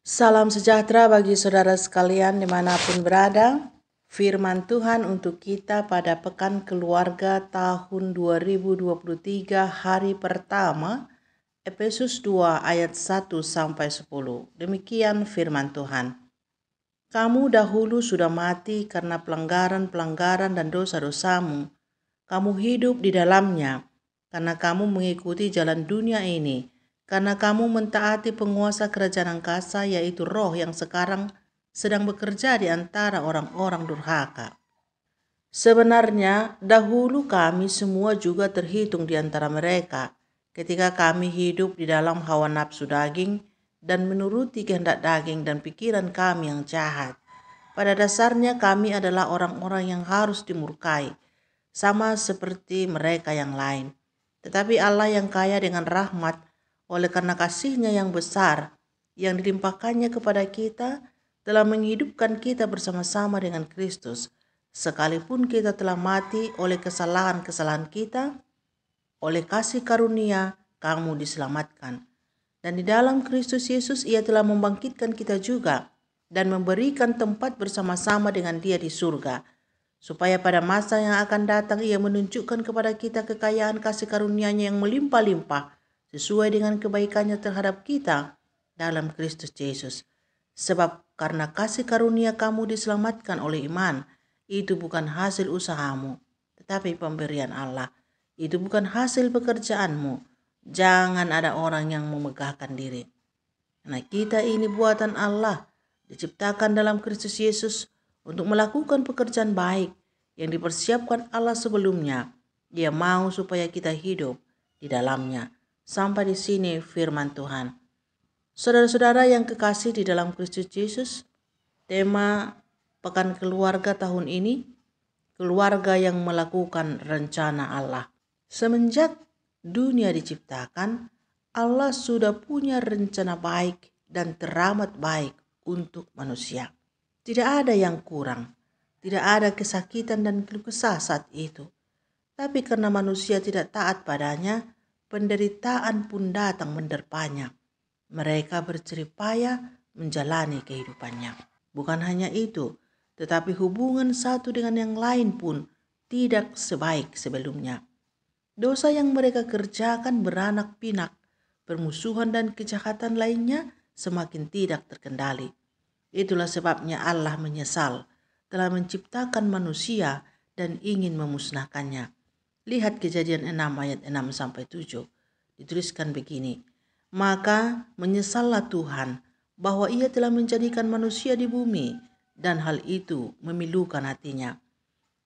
Salam sejahtera bagi saudara sekalian dimanapun berada. Firman Tuhan untuk kita pada Pekan Keluarga tahun 2023 hari pertama, Efesus 2 ayat 1-10. Demikian firman Tuhan. Kamu dahulu sudah mati karena pelanggaran-pelanggaran dan dosa-dosamu. Kamu hidup di dalamnya karena kamu mengikuti jalan dunia ini. Karena kamu mentaati penguasa kerajaan angkasa, yaitu roh yang sekarang sedang bekerja di antara orang-orang durhaka. Sebenarnya dahulu kami semua juga terhitung di antara mereka ketika kami hidup di dalam hawa nafsu daging dan menuruti kehendak daging dan pikiran kami yang jahat. Pada dasarnya kami adalah orang-orang yang harus dimurkai, sama seperti mereka yang lain. Tetapi Allah yang kaya dengan rahmat, oleh karena kasih-Nya yang besar, yang dilimpahkannya kepada kita, telah menghidupkan kita bersama-sama dengan Kristus. Sekalipun kita telah mati oleh kesalahan-kesalahan kita, oleh kasih karunia kamu diselamatkan. Dan di dalam Kristus Yesus Ia telah membangkitkan kita juga dan memberikan tempat bersama-sama dengan Dia di surga, supaya pada masa yang akan datang Ia menunjukkan kepada kita kekayaan kasih karunia-Nya yang melimpah-limpah sesuai dengan kebaikan-Nya terhadap kita dalam Kristus Yesus. Sebab karena kasih karunia kamu diselamatkan oleh iman, itu bukan hasil usahamu, tetapi pemberian Allah. Itu bukan hasil pekerjaanmu. Jangan ada orang yang memegahkan diri. Karena kita ini buatan Allah, diciptakan dalam Kristus Yesus untuk melakukan pekerjaan baik yang dipersiapkan Allah sebelumnya. Dia mau supaya kita hidup di dalamnya. Sampai di sini firman Tuhan. Saudara-saudara yang kekasih di dalam Kristus Yesus, tema Pekan Keluarga tahun ini, keluarga yang melakukan rencana Allah. Semenjak dunia diciptakan, Allah sudah punya rencana baik dan teramat baik untuk manusia. Tidak ada yang kurang, tidak ada kesakitan dan keluh kesah saat itu. Tapi karena manusia tidak taat padanya, penderitaan pun datang menerpanya. Mereka berjerih payah menjalani kehidupannya. Bukan hanya itu, tetapi hubungan satu dengan yang lain pun tidak sebaik sebelumnya. Dosa yang mereka kerjakan beranak pinak, permusuhan dan kejahatan lainnya semakin tidak terkendali. Itulah sebabnya Allah menyesal telah menciptakan manusia dan ingin memusnahkannya. Lihat Kejadian 6 ayat 6-7. Dituliskan begini, maka menyesallah Tuhan bahwa Ia telah menjadikan manusia di bumi, dan hal itu memilukan hatinya.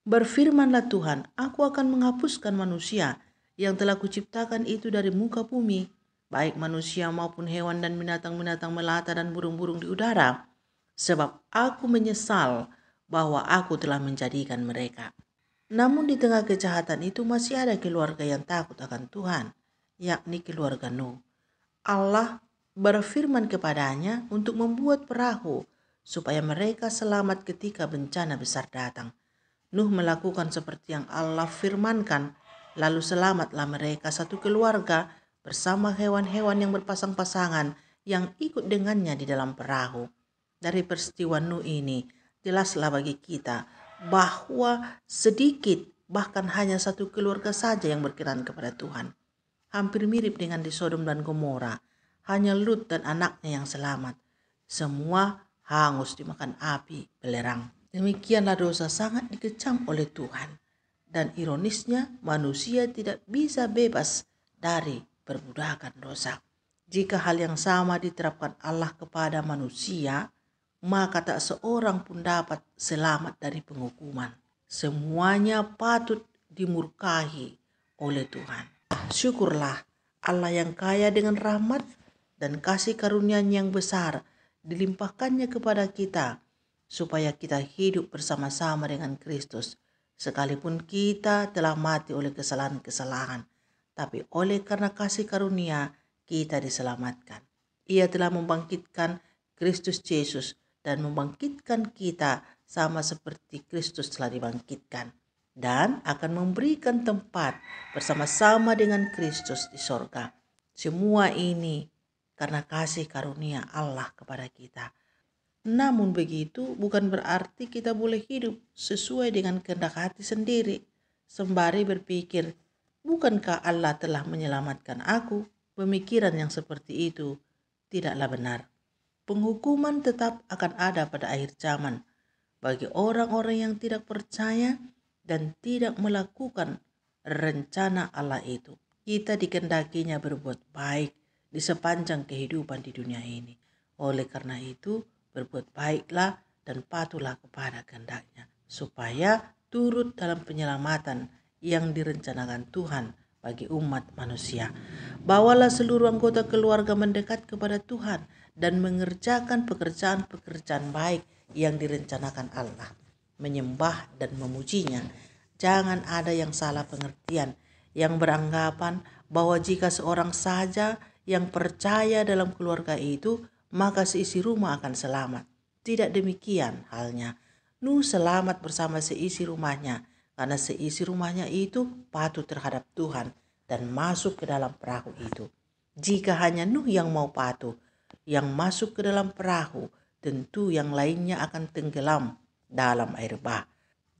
Berfirmanlah Tuhan, aku akan menghapuskan manusia yang telah kuciptakan itu dari muka bumi, baik manusia maupun hewan dan binatang-binatang melata dan burung-burung di udara, sebab aku menyesal bahwa aku telah menjadikan mereka. Namun di tengah kejahatan itu masih ada keluarga yang takut akan Tuhan, yakni keluarga Nuh. Allah berfirman kepadanya untuk membuat perahu supaya mereka selamat ketika bencana besar datang. Nuh melakukan seperti yang Allah firmankan, lalu selamatlah mereka satu keluarga bersama hewan-hewan yang berpasang-pasangan yang ikut dengannya di dalam perahu. Dari peristiwa Nuh ini, jelaslah bagi kita bahwa sedikit, bahkan hanya satu keluarga saja yang berkenan kepada Tuhan. Hampir mirip dengan di Sodom dan Gomora, hanya Lut dan anaknya yang selamat. Semua hangus dimakan api belerang. Demikianlah dosa sangat dikecam oleh Tuhan. Dan ironisnya manusia tidak bisa bebas dari perbudakan dosa. Jika hal yang sama diterapkan Allah kepada manusia, maka tak seorang pun dapat selamat dari penghukuman. Semuanya patut dimurkahi oleh Tuhan. Syukurlah Allah yang kaya dengan rahmat dan kasih karunia-Nya yang besar dilimpahkannya kepada kita, supaya kita hidup bersama-sama dengan Kristus, sekalipun kita telah mati oleh kesalahan-kesalahan, tapi oleh karena kasih karunia kita diselamatkan. Ia telah membangkitkan Kristus Yesus dan membangkitkan kita sama seperti Kristus telah dibangkitkan, dan akan memberikan tempat bersama-sama dengan Kristus di sorga. Semua ini karena kasih karunia Allah kepada kita. Namun begitu bukan berarti kita boleh hidup sesuai dengan kehendak hati sendiri, sembari berpikir, bukankah Allah telah menyelamatkan aku? Pemikiran yang seperti itu tidaklah benar. Penghukuman tetap akan ada pada akhir zaman bagi orang-orang yang tidak percaya dan tidak melakukan rencana Allah itu. Kita dikehendakinya berbuat baik di sepanjang kehidupan di dunia ini. Oleh karena itu, berbuat baiklah dan patuhlah kepada kehendaknya, supaya turut dalam penyelamatan yang direncanakan Tuhan bagi umat manusia. Bawalah seluruh anggota keluarga mendekat kepada Tuhan dan mengerjakan pekerjaan-pekerjaan baik yang direncanakan Allah, menyembah dan memujinya. Jangan ada yang salah pengertian, yang beranggapan bahwa jika seorang saja yang percaya dalam keluarga itu, maka seisi rumah akan selamat. Tidak demikian halnya. Nuh selamat bersama seisi rumahnya, karena seisi rumahnya itu patuh terhadap Tuhan dan masuk ke dalam perahu itu. Jika hanya Nuh yang mau patuh, yang masuk ke dalam perahu, tentu yang lainnya akan tenggelam dalam air bah.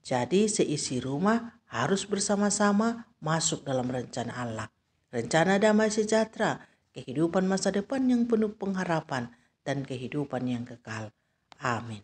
Jadi seisi rumah harus bersama-sama masuk dalam rencana Allah. Rencana damai sejahtera, kehidupan masa depan yang penuh pengharapan, dan kehidupan yang kekal. Amin.